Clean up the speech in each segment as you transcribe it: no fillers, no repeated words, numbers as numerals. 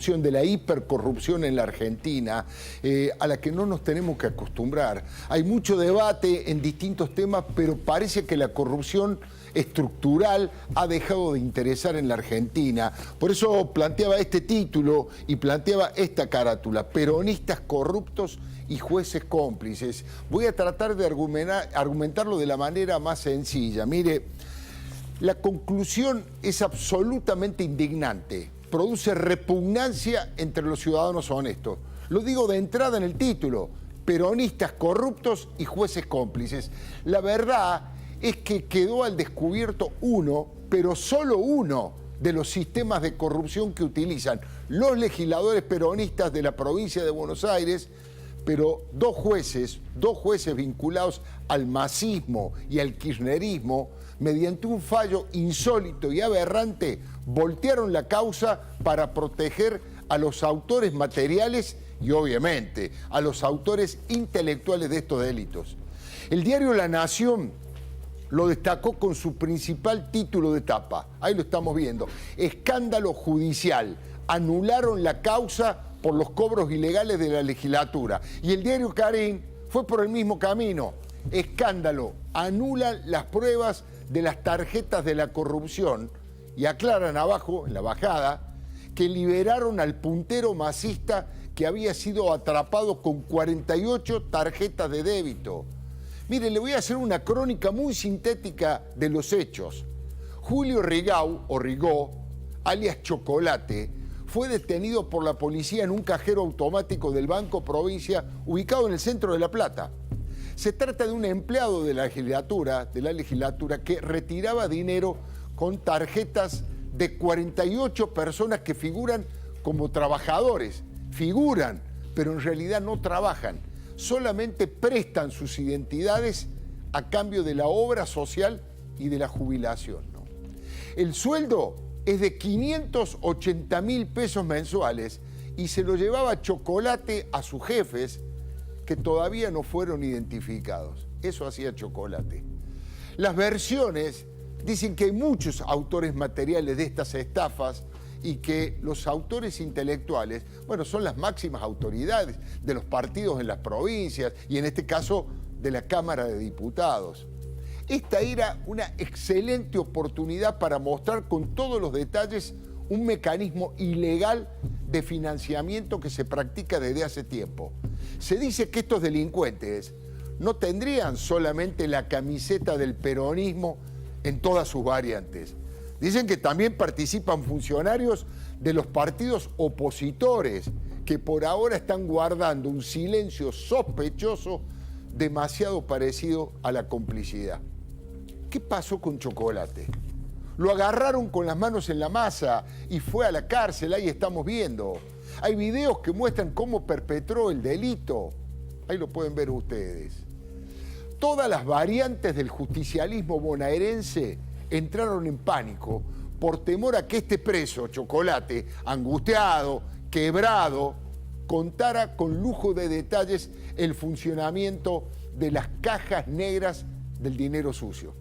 De la hipercorrupción en la Argentina, a la que no nos tenemos que acostumbrar. Hay mucho debate en distintos temas, pero parece que la corrupción estructural ha dejado de interesar en la Argentina. Por eso planteaba este título y planteaba esta carátula: peronistas corruptos y jueces cómplices. Voy a tratar de argumentarlo de la manera más sencilla. Mire, la conclusión es absolutamente indignante. Produce repugnancia entre los ciudadanos honestos. Lo digo de entrada en el título: peronistas corruptos y jueces cómplices. La verdad es que quedó al descubierto uno, pero solo uno, de los sistemas de corrupción que utilizan los legisladores peronistas de la provincia de Buenos Aires, pero dos jueces vinculados al masismo y al kirchnerismo, mediante un fallo insólito y aberrante, voltearon la causa para proteger a los autores materiales y, obviamente, a los autores intelectuales de estos delitos. El diario La Nación lo destacó con su principal título de tapa. Ahí lo estamos viendo: escándalo judicial. Anularon la causa por los cobros ilegales de la legislatura. Y el diario Clarín fue por el mismo camino. Escándalo. Anulan las pruebas de las tarjetas de la corrupción y aclaran abajo, en la bajada, que liberaron al puntero masista que había sido atrapado con 48 tarjetas de débito. Mire, le voy a hacer una crónica muy sintética de los hechos. Julio Rigau, o Rigó, alias Chocolate, fue detenido por la policía en un cajero automático del Banco Provincia, ubicado en el centro de La Plata. Se trata de un empleado de la legislatura que retiraba dinero con tarjetas de 48 personas que figuran como trabajadores. Figuran, pero en realidad no trabajan. Solamente prestan sus identidades a cambio de la obra social y de la jubilación, ¿no? El sueldo es de 580.000 pesos mensuales y se lo llevaba Chocolate a sus jefes, que todavía no fueron identificados. Eso hacía Chocolate. Las versiones dicen que hay muchos autores materiales de estas estafas y que los autores intelectuales, bueno, son las máximas autoridades de los partidos en las provincias y en este caso de la Cámara de Diputados. Esta era una excelente oportunidad para mostrar con todos los detalles un mecanismo ilegal de financiamiento que se practica desde hace tiempo. Se dice que estos delincuentes no tendrían solamente la camiseta del peronismo en todas sus variantes. Dicen que también participan funcionarios de los partidos opositores, que por ahora están guardando un silencio sospechoso demasiado parecido a la complicidad. ¿Qué pasó con Chocolate? Lo agarraron con las manos en la masa y fue a la cárcel. Ahí estamos viendo. Hay videos que muestran cómo perpetró el delito. Ahí lo pueden ver ustedes. Todas las variantes del justicialismo bonaerense entraron en pánico por temor a que este preso, Chocolate, angustiado, quebrado, contara con lujo de detalles el funcionamiento de las cajas negras del dinero sucio.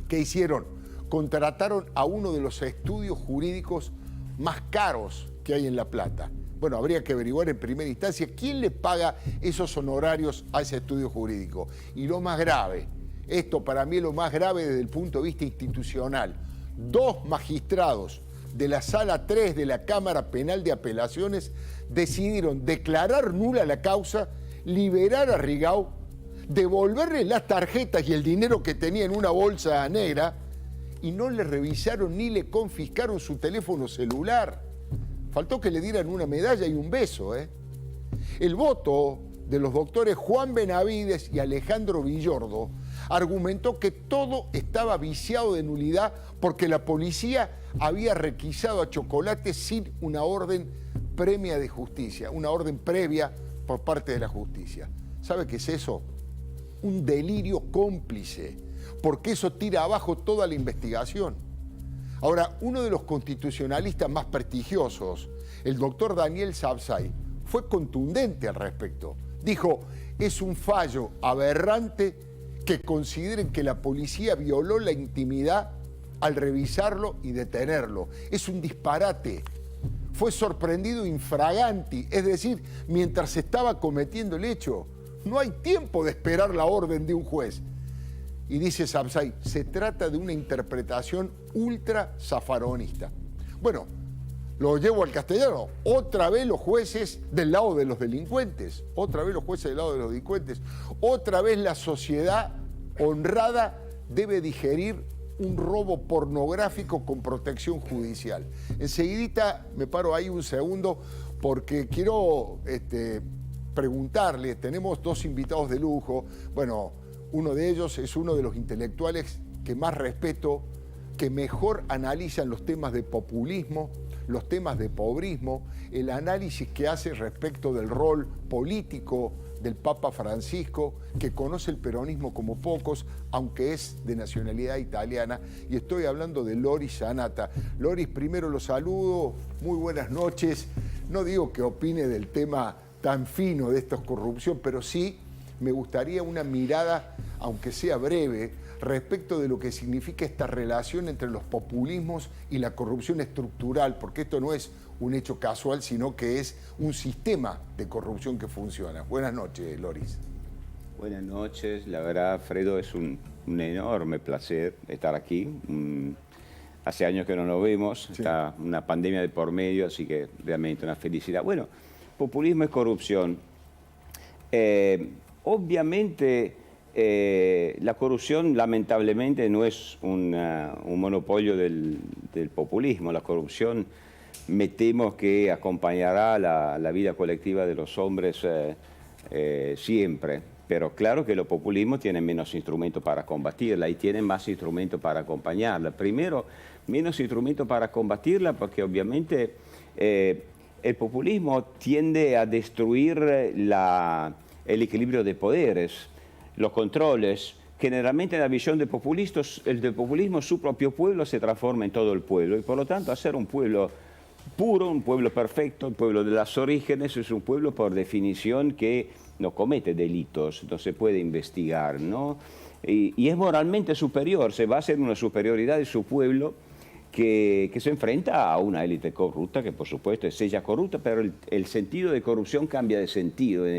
¿Qué hicieron? Contrataron a uno de los estudios jurídicos más caros que hay en La Plata. Bueno, habría que averiguar en primera instancia quién le paga esos honorarios a ese estudio jurídico. Y lo más grave, esto para mí es lo más grave desde el punto de vista institucional: dos magistrados de la Sala 3 de la Cámara Penal de Apelaciones decidieron declarar nula la causa, liberar a Rigau, devolverle las tarjetas y el dinero que tenía en una bolsa negra, y no le revisaron ni le confiscaron su teléfono celular. Faltó que le dieran una medalla y un beso, ¿eh? El voto de los doctores Juan Benavides y Alejandro Villordo argumentó que todo estaba viciado de nulidad porque la policía había requisado a Chocolate sin una orden previa de justicia, una orden previa por parte de la justicia. ¿Sabe qué es eso? Un delirio cómplice, porque eso tira abajo toda la investigación. Ahora, uno de los constitucionalistas más prestigiosos, el doctor Daniel Sapsay, fue contundente al respecto. Dijo: es un fallo aberrante que consideren que la policía violó la intimidad al revisarlo y detenerlo. Es un disparate. fue sorprendido infraganti, es decir, mientras se estaba cometiendo el hecho. No hay tiempo de esperar la orden de un juez. Y dice Sabzai, se trata de una interpretación ultra zafaronista. Bueno, lo llevo al castellano. Otra vez los jueces del lado de los delincuentes. Otra vez los jueces del lado de los delincuentes. Otra vez la sociedad honrada debe digerir un robo pornográfico con protección judicial. Enseguidita me paro ahí un segundo porque quiero preguntarle, tenemos dos invitados de lujo. Bueno, uno de ellos es uno de los intelectuales que más respeto, que mejor analizan los temas de populismo, los temas de pobrismo, el análisis que hace respecto del rol político del Papa Francisco, que conoce el peronismo como pocos, aunque es de nacionalidad italiana, y estoy hablando de Loris Sanata. Loris, primero lo saludo, muy buenas noches. No digo que opine del tema tan fino de esta corrupción, pero sí me gustaría una mirada, aunque sea breve, respecto de lo que significa esta relación entre los populismos y la corrupción estructural, porque esto no es un hecho casual, sino que es un sistema de corrupción que funciona. Buenas noches, Loris. Buenas noches, la verdad, Fredo, es un enorme placer estar aquí. Hace años que no nos vemos, sí. Está una pandemia de por medio, así que realmente una felicidad. Bueno, populismo y corrupción. Obviamente, la corrupción lamentablemente no es un monopolio del populismo. La corrupción me temo que acompañará la vida colectiva de los hombres siempre. Pero claro que los populismos tienen menos instrumentos para combatirla y tienen más instrumentos para acompañarla. Primero, menos instrumentos para combatirla porque obviamente el populismo tiende a destruir el equilibrio de poderes, los controles. Generalmente en la visión del populismo, su propio pueblo se transforma en todo el pueblo y por lo tanto hacer un pueblo puro, un pueblo perfecto, un pueblo de las orígenes, es un pueblo por definición que no comete delitos, no se puede investigar, ¿no? Y es moralmente superior, se basa en una superioridad de su pueblo que se enfrenta a una élite corrupta, que por supuesto es ella corrupta, pero el sentido de corrupción cambia de sentido en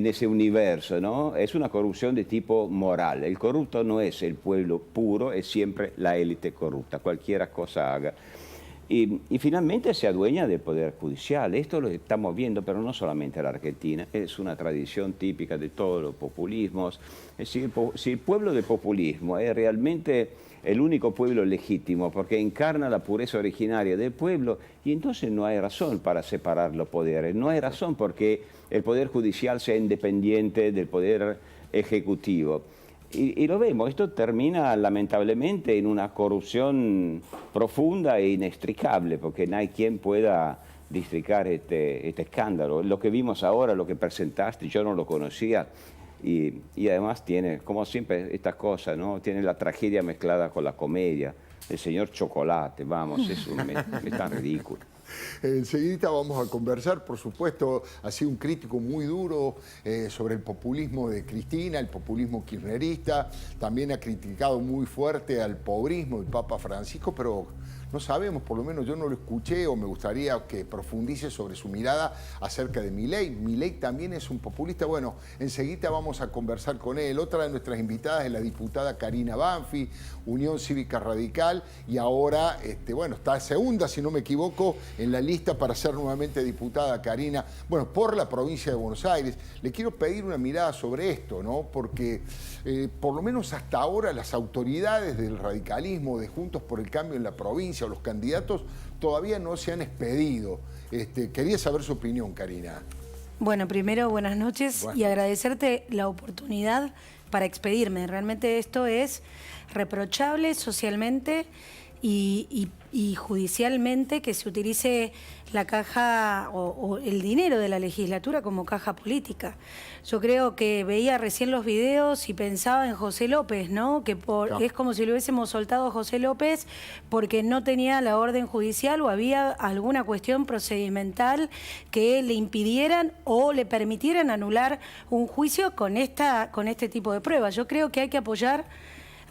ese universo, ¿no? Es una corrupción de tipo moral. El corrupto no es el pueblo puro, es siempre la élite corrupta, cualquier cosa haga. Y finalmente se adueña del poder judicial. Esto lo estamos viendo, pero no solamente en la Argentina, es una tradición típica de todos los populismos. Si el pueblo del populismo es realmente el único pueblo legítimo, porque encarna la pureza originaria del pueblo, y entonces no hay razón para separar los poderes, no hay razón porque el poder judicial sea independiente del poder ejecutivo. Y lo vemos, esto termina lamentablemente en una corrupción profunda e inextricable, porque no hay quien pueda districar este escándalo. Lo que vimos ahora, lo que presentaste, yo no lo conocía, y además tiene, como siempre, estas cosas, ¿no? Tiene la tragedia mezclada con la comedia. El señor Chocolate, vamos, es tan ridículo. Enseguida vamos a conversar, por supuesto, ha sido un crítico muy duro sobre el populismo de Cristina, el populismo kirchnerista, también ha criticado muy fuerte al pobrismo del Papa Francisco, pero no sabemos, por lo menos yo no lo escuché o me gustaría que profundice sobre su mirada acerca de Milei. Milei también es un populista. Bueno, enseguida vamos a conversar con él. Otra de nuestras invitadas es la diputada Karina Banfi, Unión Cívica Radical, y ahora, bueno, está segunda, si no me equivoco, en la lista para ser nuevamente diputada, Karina, bueno, por la provincia de Buenos Aires. Le quiero pedir una mirada sobre esto, ¿no? Porque por lo menos hasta ahora las autoridades del radicalismo, de Juntos por el Cambio en la provincia, o los candidatos, todavía no se han expedido. Quería saber su opinión, Karina. Bueno, primero, buenas noches y agradecerte la oportunidad para expedirme. Realmente esto es reprochable socialmente y judicialmente que se utilice la caja o el dinero de la legislatura como caja política. Yo creo que veía recién los videos y pensaba en José López, ¿no? Que es como si lo hubiésemos soltado a José López porque no tenía la orden judicial o había alguna cuestión procedimental que le impidieran o le permitieran anular un juicio con este tipo de pruebas. Yo creo que hay que apoyar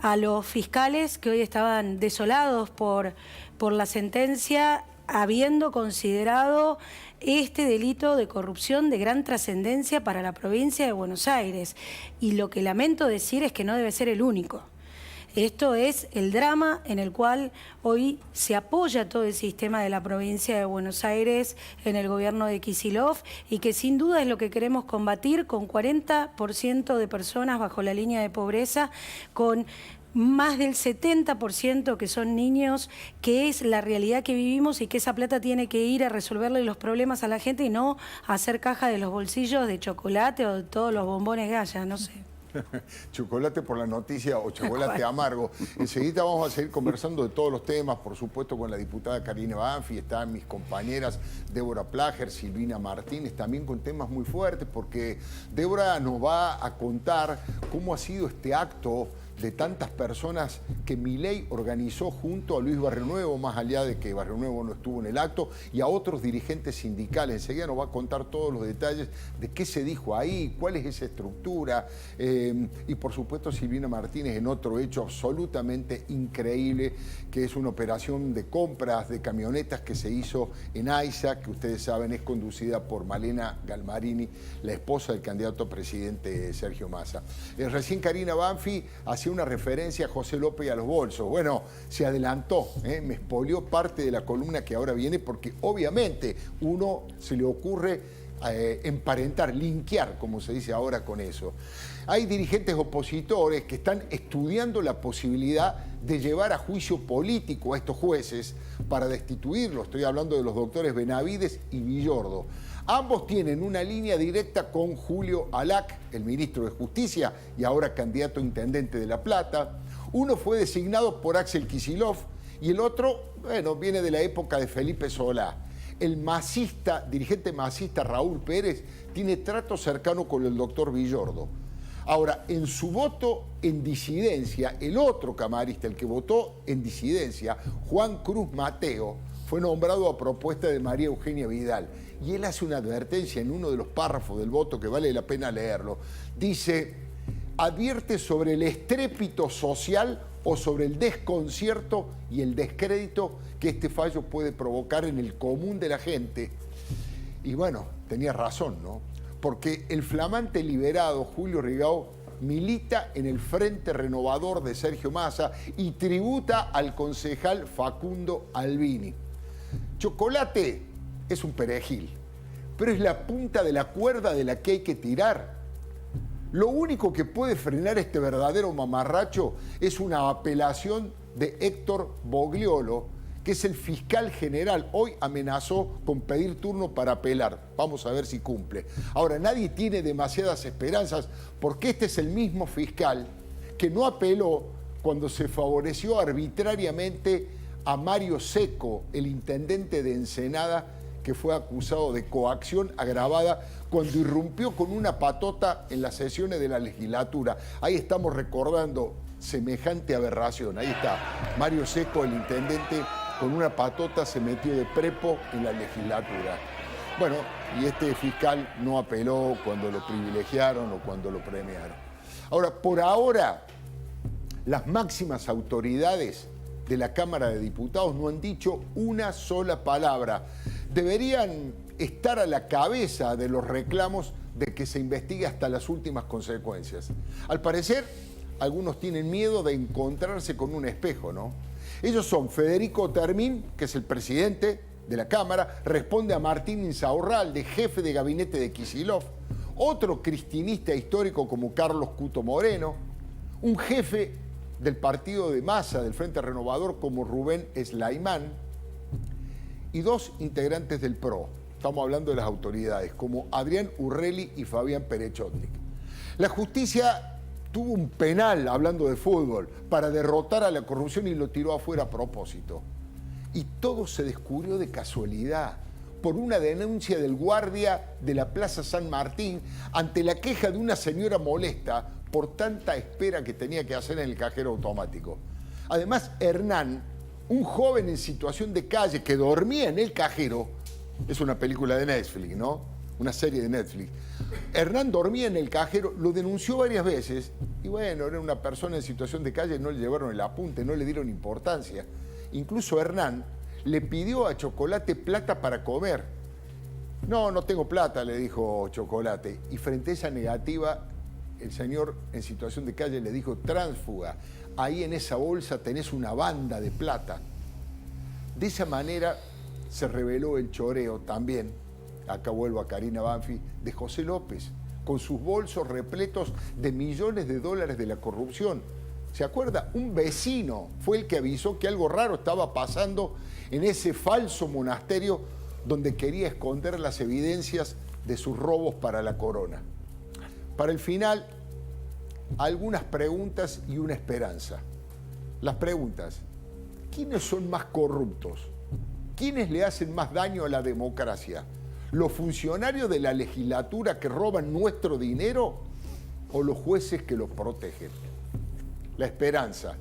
a los fiscales que hoy estaban desolados por la sentencia habiendo considerado este delito de corrupción de gran trascendencia para la provincia de Buenos Aires. Y lo que lamento decir es que no debe ser el único. Esto es el drama en el cual hoy se apoya todo el sistema de la provincia de Buenos Aires en el gobierno de Kicillof y que sin duda es lo que queremos combatir con 40% de personas bajo la línea de pobreza, con más del 70% que son niños, que es la realidad que vivimos y que esa plata tiene que ir a resolverle los problemas a la gente y no a hacer caja de los bolsillos de chocolate o de todos los bombones Gaya, no sé. Chocolate por la noticia o chocolate amargo. Enseguida vamos a seguir conversando de todos los temas, por supuesto con la diputada Karina Banfi, están mis compañeras Débora Plager, Silvina Martínez, también con temas muy fuertes, porque Débora nos va a contar cómo ha sido este acto de tantas personas que Milei organizó junto a Luis Barrionuevo, más allá de que Barrionuevo no estuvo en el acto, y a otros dirigentes sindicales. Enseguida nos va a contar todos los detalles de qué se dijo ahí, cuál es esa estructura, y por supuesto Silvina Martínez en otro hecho absolutamente increíble, que es una operación de compras de camionetas que se hizo en AISA, que ustedes saben es conducida por Malena Galmarini, la esposa del candidato a presidente Sergio Massa. Recién Karina Banfi hacía una referencia a José López y a los bolsos. Bueno, se adelantó, me expolió parte de la columna que ahora viene, porque obviamente uno se le ocurre emparentar, linkear, como se dice ahora, con eso. Hay dirigentes opositores que están estudiando la posibilidad de llevar a juicio político a estos jueces para destituirlos. Estoy hablando de los doctores Benavides y Villordo. Ambos tienen una línea directa con Julio Alac, el ministro de Justicia y ahora candidato a intendente de La Plata. Uno fue designado por Axel Kicillof y el otro, bueno, viene de la época de Felipe Solá. El masista, dirigente masista Raúl Pérez, tiene trato cercano con el doctor Villordo. Ahora, en su voto en disidencia, el otro camarista, el que votó en disidencia, Juan Cruz Mateo, fue nombrado a propuesta de María Eugenia Vidal. Y él hace una advertencia en uno de los párrafos del voto que vale la pena leerlo. Dice, advierte sobre el estrépito social o sobre el desconcierto y el descrédito que este fallo puede provocar en el común de la gente. Y bueno, tenía razón, ¿no? Porque el flamante liberado Julio Rigau milita en el Frente Renovador de Sergio Massa y tributa al concejal Facundo Albini. Chocolate es un perejil, pero es la punta de la cuerda de la que hay que tirar. Lo único que puede frenar este verdadero mamarracho es una apelación de Héctor Bogliolo, que es el fiscal general. Hoy amenazó con pedir turno para apelar. Vamos a ver si cumple. Ahora, nadie tiene demasiadas esperanzas porque este es el mismo fiscal que no apeló cuando se favoreció arbitrariamente a Mario Seco, el intendente de Ensenada, que fue acusado de coacción agravada cuando irrumpió con una patota en las sesiones de la legislatura. Ahí estamos recordando semejante aberración. Ahí está, Mario Seco, el intendente, con una patota se metió de prepo en la legislatura. Bueno, y este fiscal no apeló cuando lo privilegiaron o cuando lo premiaron. Ahora, por ahora, las máximas autoridades de la Cámara de Diputados no han dicho una sola palabra. Deberían estar a la cabeza de los reclamos de que se investigue hasta las últimas consecuencias. Al parecer, algunos tienen miedo de encontrarse con un espejo, ¿no? Ellos son Federico Termín, que es el presidente de la Cámara, responde a Martín Insaurralde, jefe de gabinete de Kicillof, otro cristinista histórico como Carlos Cuto Moreno, un jefe del partido de Massa, del Frente Renovador, como Rubén Slayman, y dos integrantes del PRO, estamos hablando de las autoridades, como Adrián Urrelli y Fabián Perechotnik. La justicia tuvo un penal, hablando de fútbol, para derrotar a la corrupción y lo tiró afuera a propósito. Y todo se descubrió de casualidad, por una denuncia del guardia de la Plaza San Martín ante la queja de una señora molesta por tanta espera que tenía que hacer en el cajero automático. Además, Hernán, un joven en situación de calle que dormía en el cajero, es una película de Netflix, ¿no? Una serie de Netflix. Hernán dormía en el cajero, lo denunció varias veces y bueno, era una persona en situación de calle, no le llevaron el apunte, no le dieron importancia. Incluso Hernán le pidió a Chocolate plata para comer. No, no tengo plata, le dijo Chocolate. Y frente a esa negativa, el señor en situación de calle le dijo, tránsfuga, ahí en esa bolsa tenés una banda de plata. De esa manera se reveló el choreo también, acá vuelvo a Karina Banfi, de José López, con sus bolsos repletos de millones de dólares de la corrupción. ¿Se acuerda? Un vecino fue el que avisó que algo raro estaba pasando en ese falso monasterio donde quería esconder las evidencias de sus robos para la corona. Para el final, algunas preguntas y una esperanza. Las preguntas: ¿quiénes son más corruptos? ¿Quiénes le hacen más daño a la democracia? ¿Los funcionarios de la legislatura que roban nuestro dinero o los jueces que los protegen? La esperanza: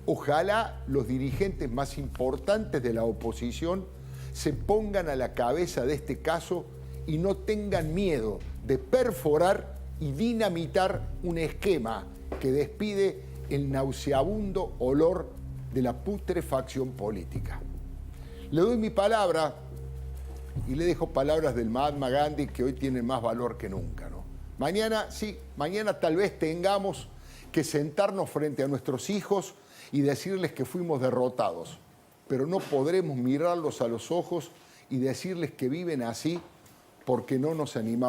ojalá los dirigentes más importantes de la oposición se pongan a la cabeza de este caso y no tengan miedo de perforar y dinamitar un esquema que despide el nauseabundo olor de la putrefacción política. Le doy mi palabra y le dejo palabras del Mahatma Gandhi que hoy tienen más valor que nunca, ¿no? Mañana, sí, mañana tal vez tengamos que sentarnos frente a nuestros hijos y decirles que fuimos derrotados, pero no podremos mirarlos a los ojos y decirles que viven así porque no nos animamos.